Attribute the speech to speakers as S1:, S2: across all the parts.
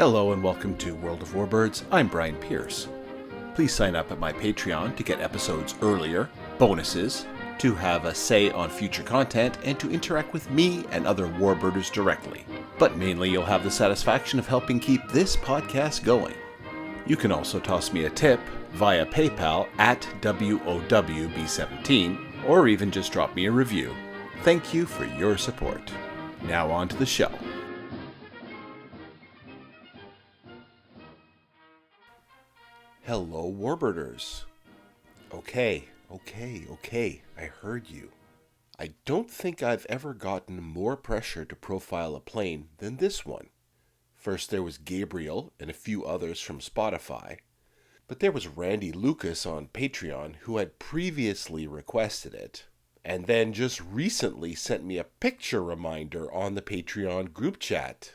S1: Hello and welcome to World of Warbirds. I'm Brian Pierce. Please sign up at my Patreon to get episodes earlier, bonuses, to have a say on future content, and to interact with me and other Warbirders directly. But mainly you'll have the satisfaction of helping keep this podcast going. You can also toss me a tip via PayPal at WOWB17, or even just drop me a review. Thank you for your support. Now on to the show. Hello, Warbirders. Okay, I heard you. I don't think I've ever gotten more pressure to profile a plane than this one. First there was Gabriel and a few others from Spotify, but there was Randy Lucas on Patreon who had previously requested it, and then just recently sent me a picture reminder on the Patreon group chat.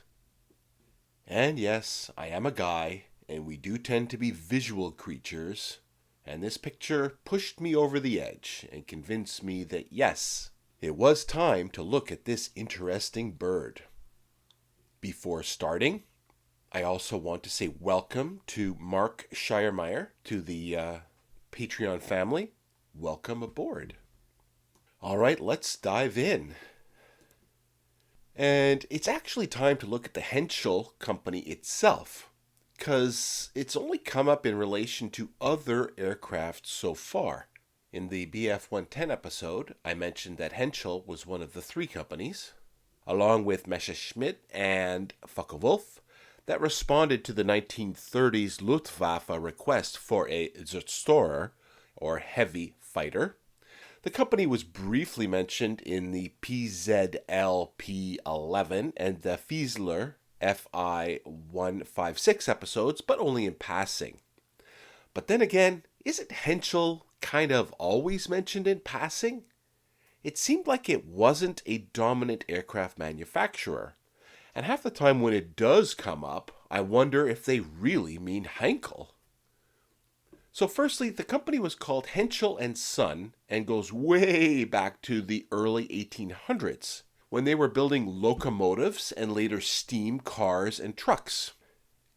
S1: And yes, I am a guy, and we do tend to be visual creatures, and this picture pushed me over the edge and convinced me that yes, it was time to look at this interesting bird. Before starting, I also want to say welcome to Mark Schiermeyer to the Patreon family. Welcome aboard. All right, let's dive in. And it's actually time to look at the Henschel company itself, because it's only come up in relation to other aircraft so far. In the BF-110 episode, I mentioned that Henschel was one of the three companies, along with Messerschmitt and Focke-Wulf, that responded to the 1930s Luftwaffe request for a Zerstörer, or heavy fighter. The company was briefly mentioned in the PZL-P11 and the Fiesler FI-156 episodes, but only in passing. But then again, isn't Henschel kind of always mentioned in passing? It seemed like it wasn't a dominant aircraft manufacturer. And half the time when it does come up, I wonder if they really mean Henkel. So firstly, the company was called Henschel & Son and goes way back to the early 1800s, when they were building locomotives and later steam cars and trucks.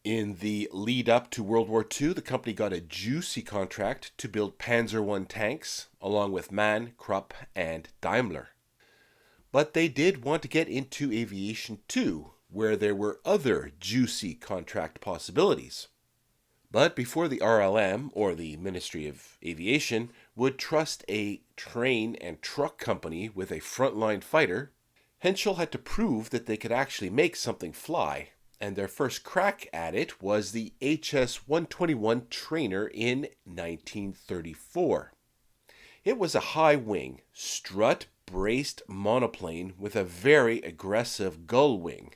S1: In the lead up to World War II, the company got a juicy contract to build Panzer I tanks, along with MAN, Krupp, and Daimler. But they did want to get into aviation too, where there were other juicy contract possibilities. But before the RLM, or the Ministry of Aviation, would trust a train and truck company with a frontline fighter, Henschel had to prove that they could actually make something fly, and their first crack at it was the HS-121 trainer in 1934. It was a high-wing, strut-braced monoplane with a very aggressive gull wing.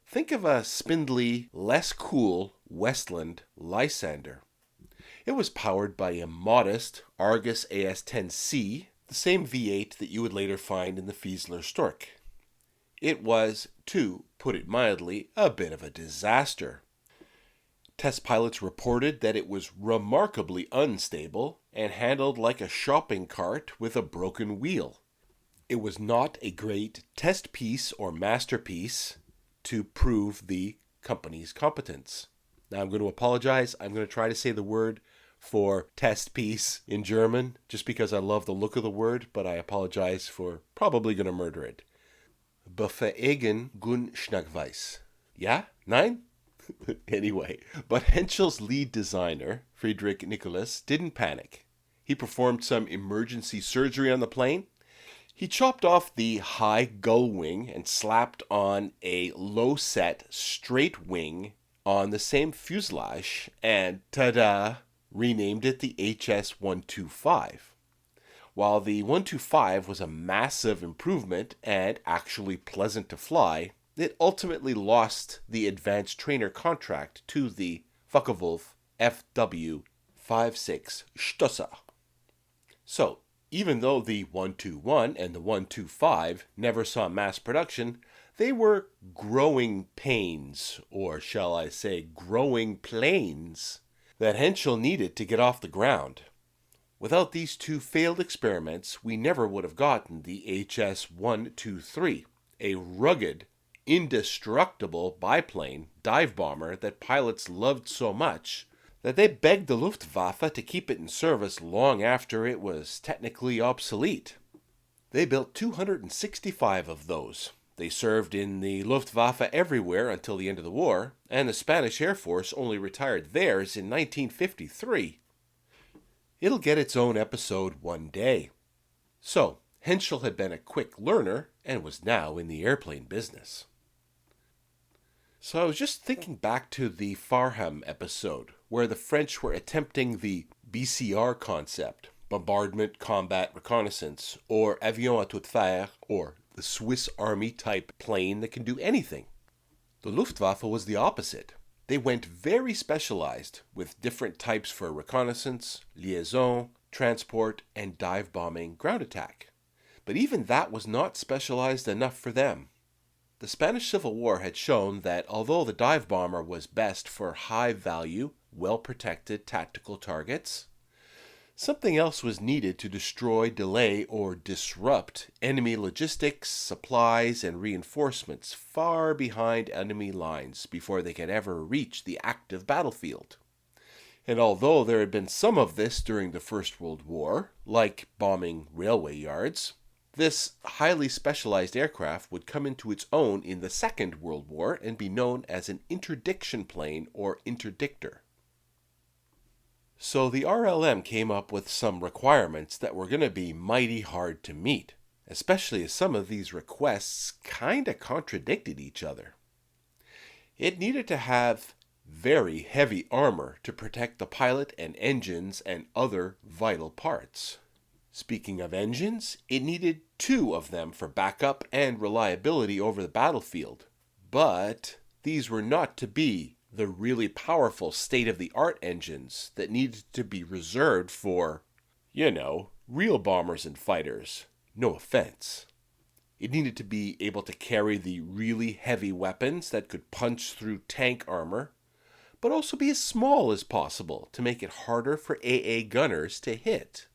S1: Think of a spindly, less cool Westland Lysander. It was powered by a modest Argus AS-10C, the same V8 that you would later find in the Fiesler Stork. It was, to put it mildly, a bit of a disaster. Test pilots reported that it was remarkably unstable and handled like a shopping cart with a broken wheel. It was not a great test piece or masterpiece to prove the company's competence. Now I'm going to apologize. I'm going to try to say the word for test piece in German, just because I love the look of the word, but I apologize for probably going to murder it. Befähigen Gunschnagweis. Yeah? Nein? Anyway, but Henschel's lead designer, Friedrich Nicholas, didn't panic. He performed some emergency surgery on the plane. He chopped off the high gull wing and slapped on a low-set straight wing on the same fuselage and, ta-da, renamed it the HS-125. While the 125 was a massive improvement and actually pleasant to fly, it ultimately lost the advanced trainer contract to the Focke-Wulf FW-56 Stosser. So, even though the 121 and the 125 never saw mass production, they were growing pains, or shall I say growing planes, that Henschel needed to get off the ground. Without these two failed experiments, we never would have gotten the HS-123, a rugged indestructible biplane dive bomber that pilots loved so much that they begged the Luftwaffe to keep it in service long after it was technically obsolete. They built 265 of those. They served in the Luftwaffe everywhere until the end of the war, and the Spanish Air Force only retired theirs in 1953. It'll get its own episode one day. So, Henschel had been a quick learner and was now in the airplane business. So I was just thinking back to the Farham episode, where the French were attempting the BCR concept, bombardment, combat, reconnaissance, or avion à toute faire, or the Swiss Army type plane that can do anything. The Luftwaffe was the opposite. They went very specialized, with different types for reconnaissance, liaison, transport, and dive bombing ground attack. But even that was not specialized enough for them. The Spanish Civil War had shown that although the dive bomber was best for high-value, well-protected tactical targets, something else was needed to destroy, delay, or disrupt enemy logistics, supplies, and reinforcements far behind enemy lines before they could ever reach the active battlefield. And although there had been some of this during the First World War, like bombing railway yards, this highly specialized aircraft would come into its own in the Second World War and be known as an interdiction plane or interdictor. So the RLM came up with some requirements that were going to be mighty hard to meet, especially as some of these requests kinda contradicted each other. It needed to have very heavy armor to protect the pilot and engines and other vital parts. Speaking of engines, it needed 2 of them for backup and reliability over the battlefield. But these were not to be the really powerful state-of-the-art engines that needed to be reserved for, real bombers and fighters. No offense. It needed to be able to carry the really heavy weapons that could punch through tank armor, but also be as small as possible to make it harder for AA gunners to hit.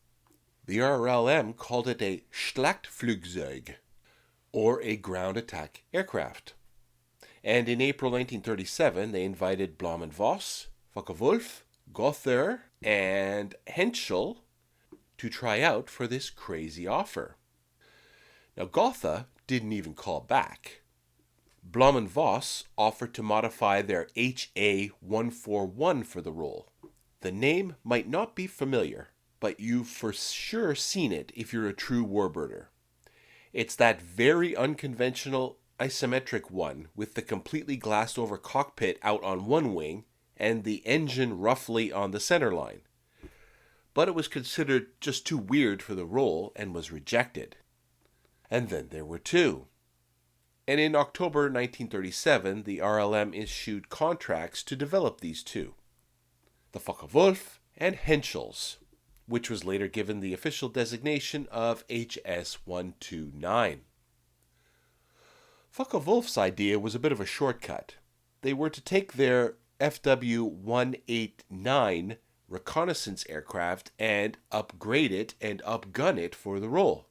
S1: The RLM called it a Schlachtflugzeug, or a ground attack aircraft. And in April 1937, they invited Blohm & Voss, Focke-Wulf, Gotha, and Henschel to try out for this crazy offer. Now, Gotha didn't even call back. Blohm & Voss offered to modify their HA-141 for the role. The name might not be familiar, but you've for sure seen it if you're a true warbirder. It's that very unconventional isometric one with the completely glassed over cockpit out on one wing and the engine roughly on the center line. But it was considered just too weird for the role and was rejected. And then there were 2. And in October 1937, the RLM issued contracts to develop these 2. The Focke-Wulf and Henschel's, which was later given the official designation of HS-129. Focke-Wulf's idea was a bit of a shortcut. They were to take their FW-189 reconnaissance aircraft and upgrade it and upgun it for the role.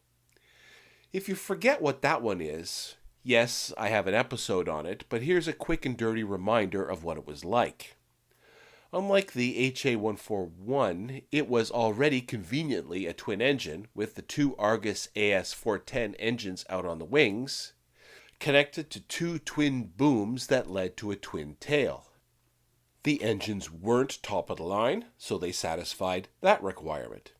S1: If you forget what that one is, yes, I have an episode on it, but here's a quick and dirty reminder of what it was like. Unlike the HA-141, it was already conveniently a twin engine with the 2 Argus AS-410 engines out on the wings, connected to 2 twin booms that led to a twin tail. The engines weren't top of the line, so they satisfied that requirement.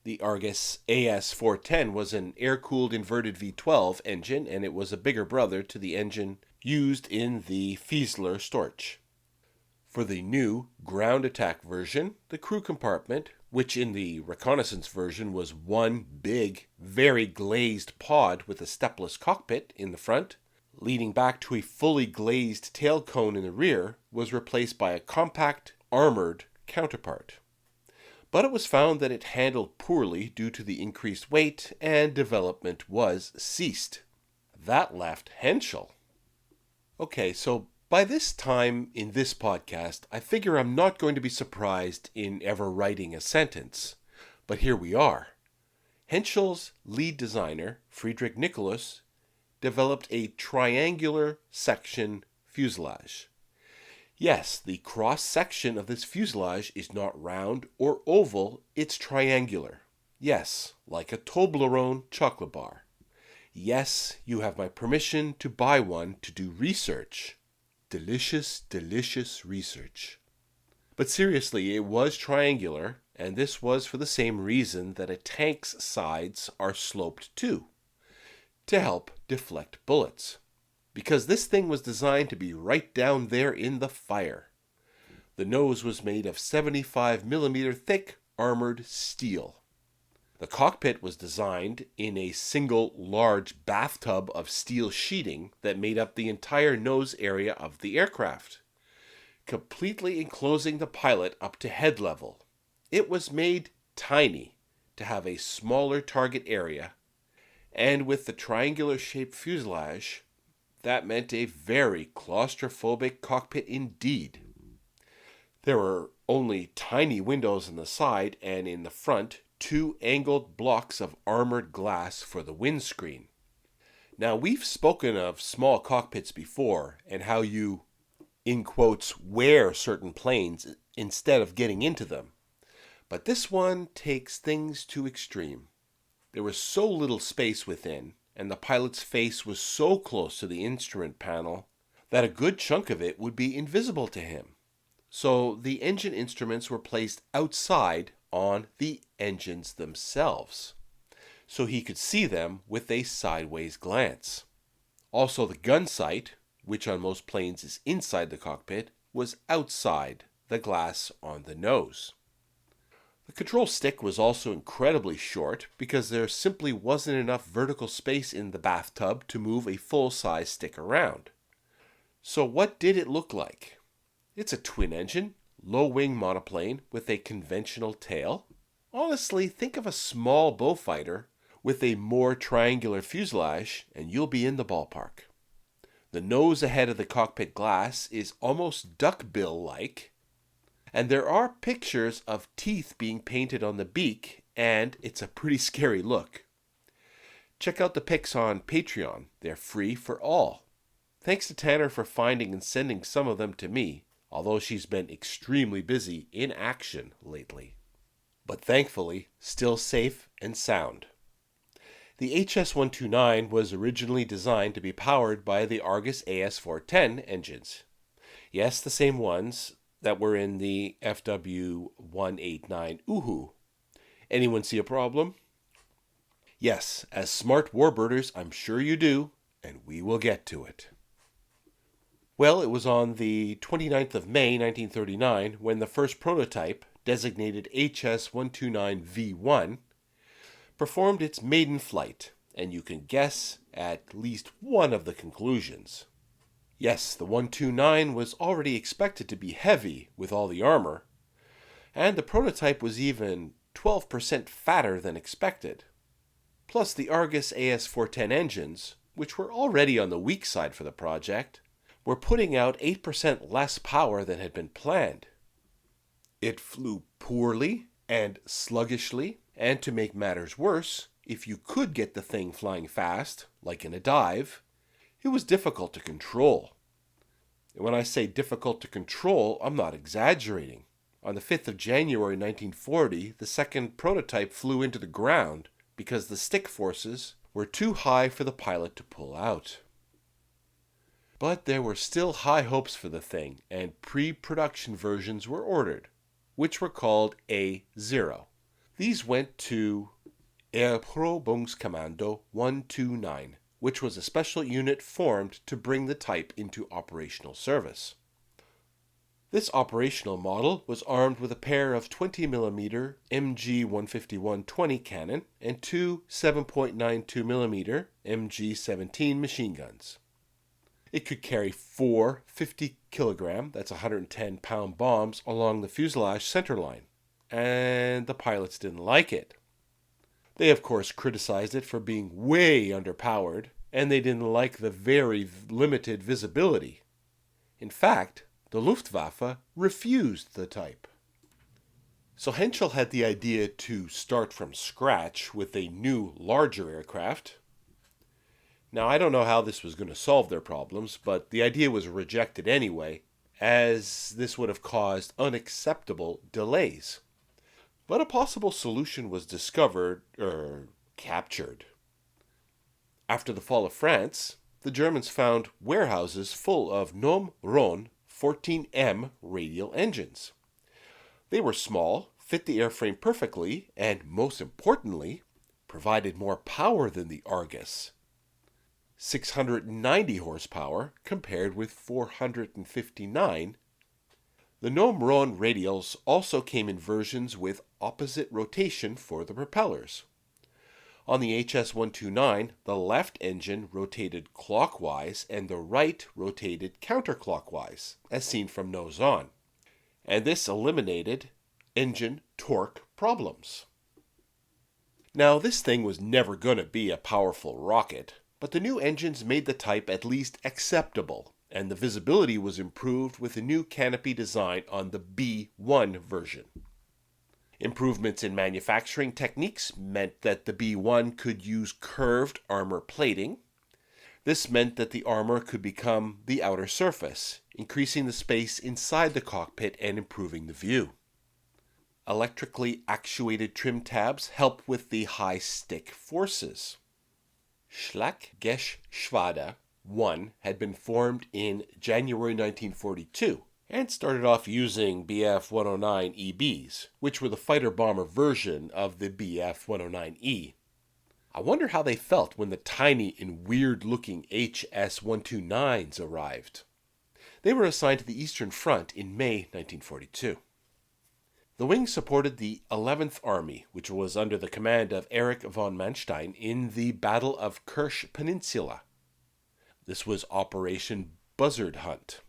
S1: The Argus AS-410 was an air-cooled inverted V12 engine, and it was a bigger brother to the engine used in the Fiesler Storch. For the new ground attack version, the crew compartment, which in the reconnaissance version was one big, very glazed pod with a stepless cockpit in the front, leading back to a fully glazed tail cone in the rear, was replaced by a compact, armored counterpart. But it was found that it handled poorly due to the increased weight, and development was ceased. That left Henschel. Okay, so by this time in this podcast, I figure I'm not going to be surprised in ever writing a sentence. But here we are. Henschel's lead designer, Friedrich Nicholas, developed a triangular section fuselage. Yes, the cross-section of this fuselage is not round or oval, it's triangular. Yes, like a Toblerone chocolate bar. Yes, you have my permission to buy one to do research. Delicious, delicious research. But seriously, it was triangular, and this was for the same reason that a tank's sides are sloped too, to help deflect bullets. Because this thing was designed to be right down there in the fire. The nose was made of 75mm thick armored steel. The cockpit was designed in a single large bathtub of steel sheeting that made up the entire nose area of the aircraft, completely enclosing the pilot up to head level. It was made tiny to have a smaller target area, and with the triangular shaped fuselage, that meant a very claustrophobic cockpit indeed. There were only tiny windows on the side and in the front, 2 angled blocks of armored glass for the windscreen. Now, we've spoken of small cockpits before and how you, in quotes, wear certain planes instead of getting into them. But this one takes things to extreme. There was so little space within, and the pilot's face was so close to the instrument panel that a good chunk of it would be invisible to him. So the engine instruments were placed outside on the engines themselves, so he could see them with a sideways glance. Also, the gun sight, which on most planes is inside the cockpit, was outside the glass on the nose. The control stick was also incredibly short because there simply wasn't enough vertical space in the bathtub to move a full-size stick around. So what did it look like? It's a twin-engine, low-wing monoplane with a conventional tail. Honestly, think of a small bullfighter with a more triangular fuselage and you'll be in the ballpark. The nose ahead of the cockpit glass is almost duckbill-like, and there are pictures of teeth being painted on the beak, and it's a pretty scary look. Check out the pics on Patreon. They're free for all. Thanks to Tanner for finding and sending some of them to me, although she's been extremely busy in action lately. But thankfully, still safe and sound. The HS-129 was originally designed to be powered by the Argus AS-410 engines. Yes, the same ones that were in the FW-189 Uhu. Anyone see a problem? Yes, as smart warbirders, I'm sure you do, and we will get to it. Well, it was on the 29th of May, 1939, when the first prototype, designated HS-129V1, performed its maiden flight, and you can guess at least one of the conclusions. Yes, the 129 was already expected to be heavy with all the armor, and the prototype was even 12% fatter than expected. Plus, the Argus AS-410 engines, which were already on the weak side for the project, were putting out 8% less power than had been planned. It flew poorly and sluggishly, and to make matters worse, if you could get the thing flying fast, like in a dive, it was difficult to control. And when I say difficult to control, I'm not exaggerating. On the 5th of January 1940, the second prototype flew into the ground because the stick forces were too high for the pilot to pull out. But there were still high hopes for the thing, and pre-production versions were ordered, which were called A0. These went to Erprobungskommando 129, which was a special unit formed to bring the type into operational service. This operational model was armed with a pair of 20mm MG-151-20 cannon and 2 7.92mm MG-17 machine guns. It could carry 4 50-kilogram, that's 110-pound bombs along the fuselage centerline, and the pilots didn't like it. They, of course, criticized it for being way underpowered, and they didn't like the very limited visibility. In fact, the Luftwaffe refused the type. So Henschel had the idea to start from scratch with a new, larger aircraft. Now, I don't know how this was going to solve their problems, but the idea was rejected anyway, as this would have caused unacceptable delays. But a possible solution was captured. After the fall of France, the Germans found warehouses full of Gnome-Rhone 14M radial engines. They were small, fit the airframe perfectly, and most importantly, provided more power than the Argus. 690 horsepower compared with 459. The Gnome-Rhone radials also came in versions with opposite rotation for the propellers. On the HS-129, the left engine rotated clockwise and the right rotated counterclockwise, as seen from nose on. And this eliminated engine torque problems. Now, this thing was never going to be a powerful rocket, but the new engines made the type at least acceptable, and the visibility was improved with a new canopy design on the B1 version. Improvements in manufacturing techniques meant that the B1 could use curved armor plating. This meant that the armor could become the outer surface, increasing the space inside the cockpit and improving the view. Electrically actuated trim tabs help with the high stick forces. Schlaggeschwader 1 had been formed in January 1942 and started off using Bf-109 EBs, which were the fighter-bomber version of the Bf-109E. I wonder how they felt when the tiny and weird-looking HS-129s arrived. They were assigned to the Eastern Front in May 1942. The wing supported the 11th Army, which was under the command of Erich von Manstein in the Battle of Kirsch Peninsula. This was Operation Buzzard Hunt.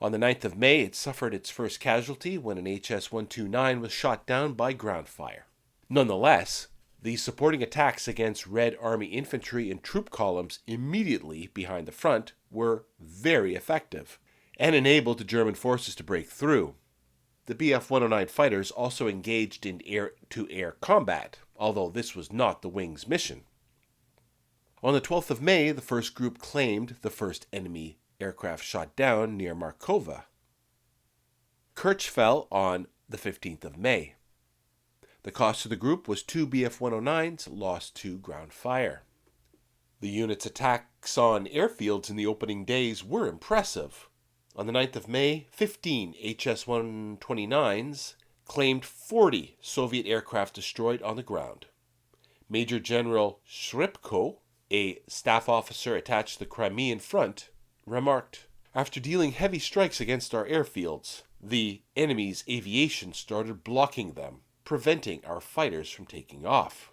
S1: On the 9th of May, it suffered its first casualty when an HS-129 was shot down by ground fire. Nonetheless, the supporting attacks against Red Army infantry and troop columns immediately behind the front were very effective and enabled the German forces to break through. The Bf-109 fighters also engaged in air-to-air combat, although this was not the wing's mission. On the 12th of May, the first group claimed the first enemy aircraft shot down near Markova. Kerch fell on the 15th of May. The cost to the group was 2 Bf-109s lost to ground fire. The unit's attacks on airfields in the opening days were impressive. On the 9th of May, 15 HS-129s claimed 40 Soviet aircraft destroyed on the ground. Major General Shripko, a staff officer attached to the Crimean front, remarked, "After dealing heavy strikes against our airfields, the enemy's aviation started blocking them, preventing our fighters from taking off."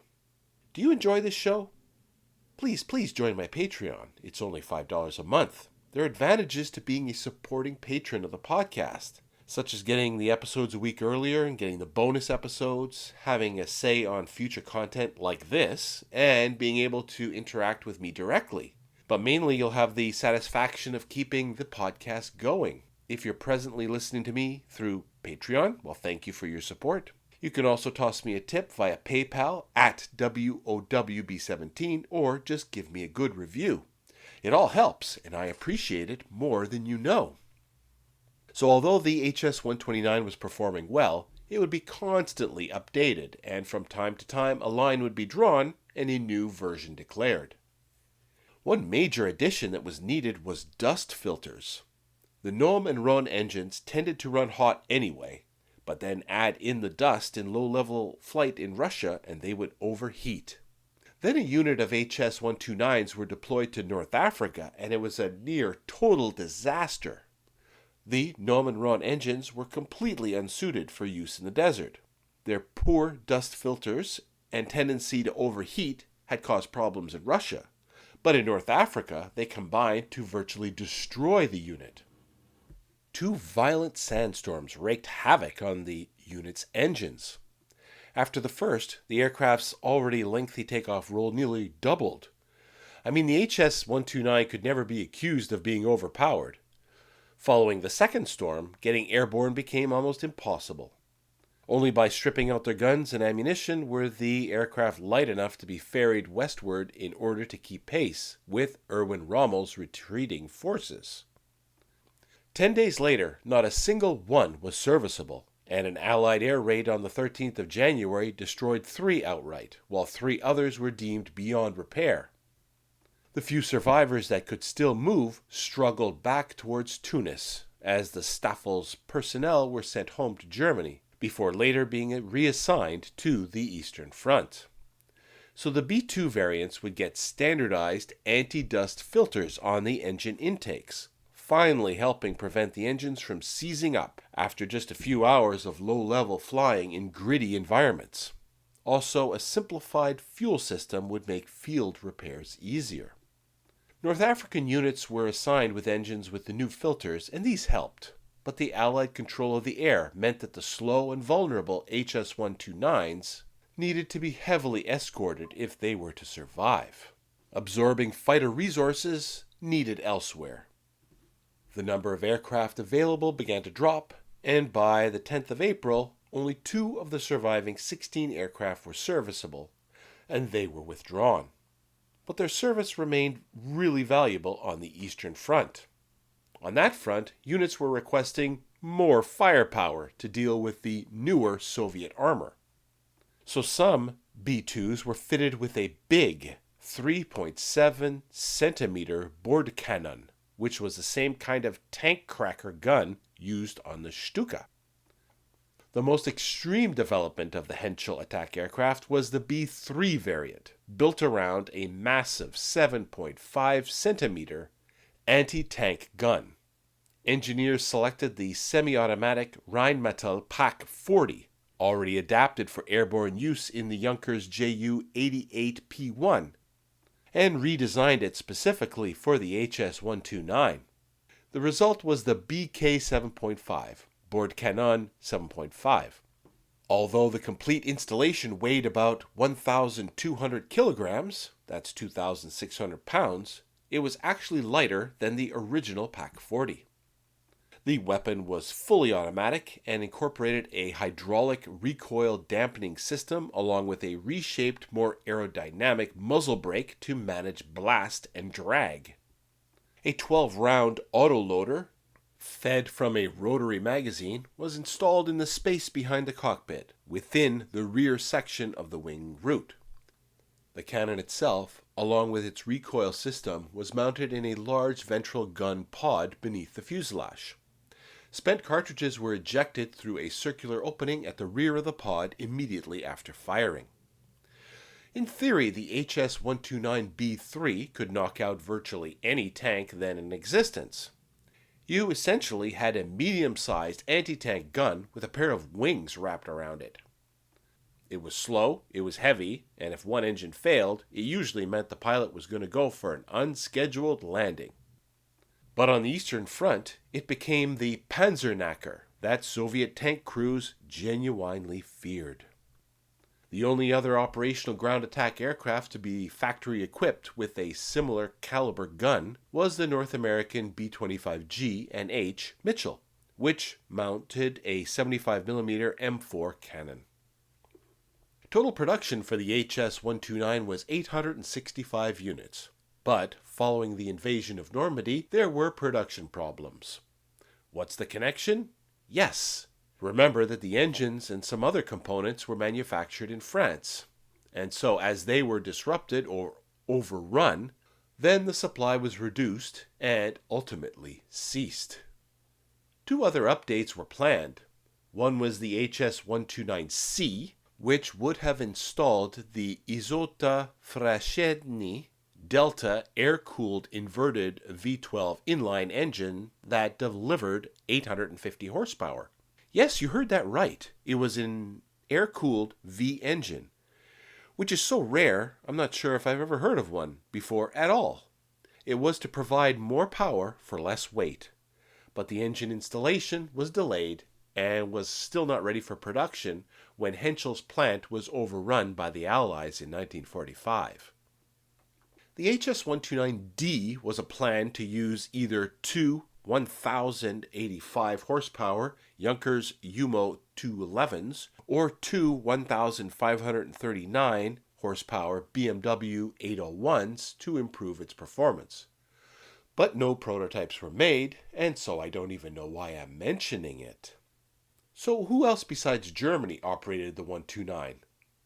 S1: Do you enjoy this show? Please join my Patreon. It's only $5 a month. There are advantages to being a supporting patron of the podcast, such as getting the episodes a week earlier and getting the bonus episodes, having a say on future content like this, and being able to interact with me directly. But mainly you'll have the satisfaction of keeping the podcast going. If you're presently listening to me through Patreon, well, thank you for your support. You can also toss me a tip via PayPal at WOWB17 or just give me a good review. It all helps, and I appreciate it more than you know. So although the HS-129 was performing well, it would be constantly updated, and from time to time a line would be drawn and a new version declared. One major addition that was needed was dust filters. The Gnome and Rhone engines tended to run hot anyway, but then add in the dust in low-level flight in Russia and they would overheat. Then a unit of HS-129s were deployed to North Africa, and it was a near total disaster. The Gnome and Rhone engines were completely unsuited for use in the desert. Their poor dust filters and tendency to overheat had caused problems in Russia, but in North Africa they combined to virtually destroy the unit. 2 violent sandstorms wreaked havoc on the unit's engines. After the first, the aircraft's already lengthy takeoff roll nearly doubled. The HS-129 could never be accused of being overpowered. Following the second storm, getting airborne became almost impossible. Only by stripping out their guns and ammunition were the aircraft light enough to be ferried westward in order to keep pace with Erwin Rommel's retreating forces. 10 days later, not a single one was serviceable, and an Allied air raid on the 13th of January destroyed 3 outright, while 3 others were deemed beyond repair. The few survivors that could still move struggled back towards Tunis, as the Staffel's personnel were sent home to Germany, before later being reassigned to the Eastern Front. So the B-2 variants would get standardized anti-dust filters on the engine intakes, finally helping prevent the engines from seizing up after just a few hours of low-level flying in gritty environments. Also, a simplified fuel system would make field repairs easier. North African units were assigned with engines with the new filters, and these helped. But the Allied control of the air meant that the slow and vulnerable HS-129s needed to be heavily escorted if they were to survive. Absorbing fighter resources needed elsewhere. The number of aircraft available began to drop, and by the 10th of April, only 2 of the surviving 16 aircraft were serviceable, and they were withdrawn. But their service remained really valuable on the Eastern Front. On that front, units were requesting more firepower to deal with the newer Soviet armor. So some B-2s were fitted with a big 3.7 centimeter board cannon, which was the same kind of tank cracker gun used on the Stuka. The most extreme development of the Henschel attack aircraft was the B-3 variant, built around a massive 7.5 centimeter anti-tank gun. Engineers selected the semi-automatic Rheinmetall Pak-40, already adapted for airborne use in the Junkers Ju-88P1, and redesigned it specifically for the HS-129. The result was the BK-7.5, Board Cannon 7.5. Although the complete installation weighed about 1,200 kilograms, that's 2,600 pounds, it was actually lighter than the original Pak-40. The weapon was fully automatic and incorporated a hydraulic recoil dampening system along with a reshaped, more aerodynamic muzzle brake to manage blast and drag. A 12-round autoloader, fed from a rotary magazine, was installed in the space behind the cockpit, within the rear section of the wing root. The cannon itself, along with its recoil system, was mounted in a large ventral gun pod beneath the fuselage. Spent cartridges were ejected through a circular opening at the rear of the pod immediately after firing. In theory, the HS-129B3 could knock out virtually any tank then in existence. You essentially had a medium-sized anti-tank gun with a pair of wings wrapped around it. It was slow, it was heavy, and if one engine failed, it usually meant the pilot was going to go for an unscheduled landing. But on the Eastern Front, it became the Panzerknacker that Soviet tank crews genuinely feared. The only other operational ground attack aircraft to be factory equipped with a similar caliber gun was the North American B-25G and H Mitchell, which mounted a 75mm M4 cannon. Total production for the HS-129 was 865 units. But, following the invasion of Normandy, there were production problems. What's the connection? Yes. Remember that the engines and some other components were manufactured in France. And so, as they were disrupted or overrun, then the supply was reduced and ultimately ceased. 2 other updates were planned. One was the HS-129C, which would have installed the Izota Frashedny Delta air-cooled inverted V12 inline engine that delivered 850 horsepower. Yes, you heard that right. It was an air-cooled V engine, which is so rare, I'm not sure if I've ever heard of one before at all. It was to provide more power for less weight, but the engine installation was delayed and was still not ready for production when Henschel's plant was overrun by the Allies in 1945. The HS-129D was a plan to use either 2 1,085 horsepower Junkers Umo 211s or two 1,539 horsepower BMW 801s to improve its performance. But no prototypes were made, and so I don't even know why I'm mentioning it. So who else besides Germany operated the 129?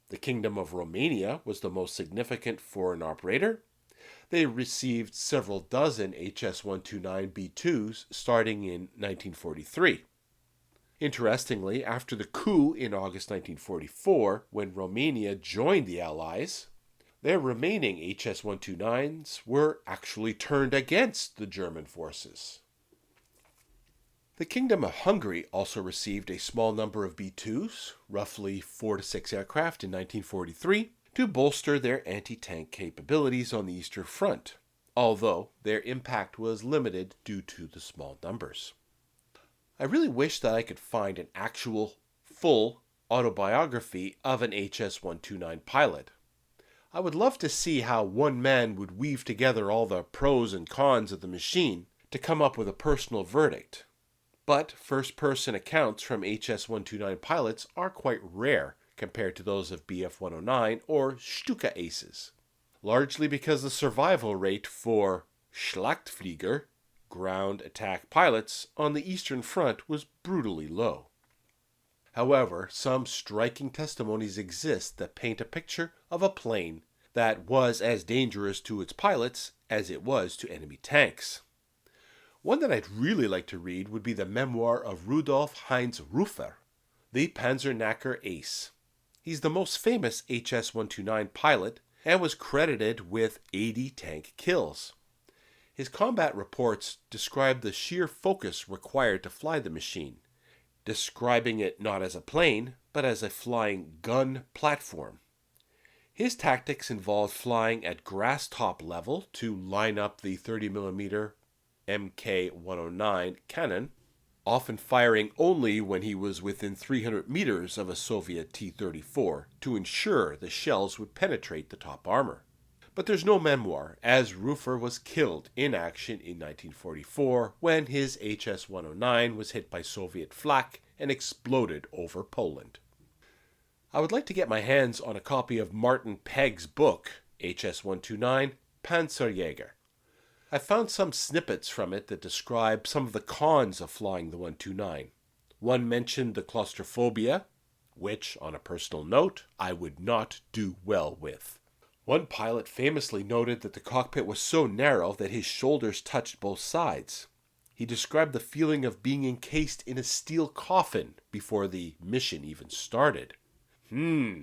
S1: The Kingdom of Romania was the most significant foreign operator. They received several dozen HS-129B2s starting in 1943. Interestingly, after the coup in August 1944, when Romania joined the Allies, their remaining HS-129s were actually turned against the German forces. The Kingdom of Hungary also received a small number of B-2s, roughly 4 to 6 aircraft in 1943, to bolster their anti-tank capabilities on the Eastern Front, although their impact was limited due to the small numbers. I really wish that I could find an actual, full autobiography of an HS-129 pilot. I would love to see how one man would weave together all the pros and cons of the machine to come up with a personal verdict. But first-person accounts from HS-129 pilots are quite rare compared to those of Bf-109 or Stuka aces, largely because the survival rate for Schlachtflieger, ground attack pilots, on the Eastern Front was brutally low. However, some striking testimonies exist that paint a picture of a plane that was as dangerous to its pilots as it was to enemy tanks. One that I'd really like to read would be the memoir of Rudolf Heinz Rufer, the Panzerknacker ace. He's the most famous HS-129 pilot and was credited with 80 tank kills. His combat reports describe the sheer focus required to fly the machine, describing it not as a plane, but as a flying gun platform. His tactics involved flying at grass top level to line up the 30mm Mk-109 cannon, often firing only when he was within 300 meters of a Soviet T-34 to ensure the shells would penetrate the top armor. But there's no memoir, as Rufer was killed in action in 1944 when his HS-109 was hit by Soviet flak and exploded over Poland. I would like to get my hands on a copy of Martin Pegg's book, HS-129, Panzerjäger. I found some snippets from it that describe some of the cons of flying the 129. One mentioned the claustrophobia, which, on a personal note, I would not do well with. One pilot famously noted that the cockpit was so narrow that his shoulders touched both sides. He described the feeling of being encased in a steel coffin before the mission even started.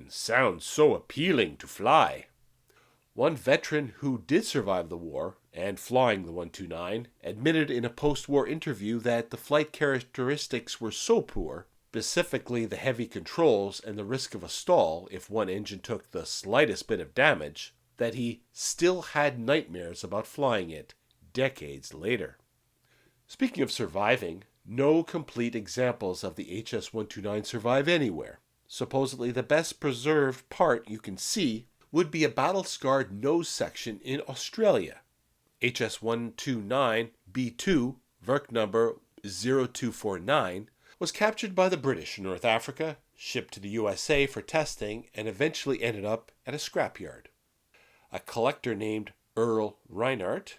S1: Sounds so appealing to fly. One veteran who did survive the war, and flying the 129, admitted in a post-war interview that the flight characteristics were so poor, specifically the heavy controls and the risk of a stall if one engine took the slightest bit of damage, that he still had nightmares about flying it decades later. Speaking of surviving, no complete examples of the HS-129 survive anywhere. Supposedly the best preserved part you can see would be a battle-scarred nose section in Australia. HS-129 B2, Werk number 0249, was captured by the British in North Africa, shipped to the USA for testing, and eventually ended up at a scrapyard. A collector named Earl Reinhardt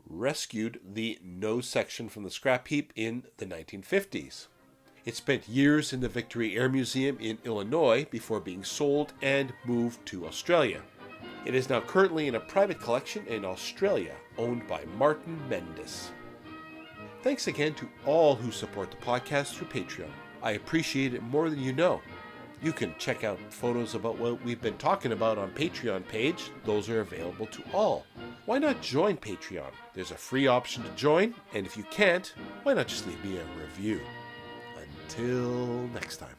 S1: rescued the nose section from the scrap heap in the 1950s. It spent years in the Victory Air Museum in Illinois before being sold and moved to Australia. It is now currently in a private collection in Australia, owned by Martin Mendes. Thanks again to all who support the podcast through Patreon. I appreciate it more than you know. You can check out photos about what we've been talking about on Patreon page. Those are available to all. Why not join Patreon? There's a free option to join, and if you can't, why not just leave me a review? Until next time.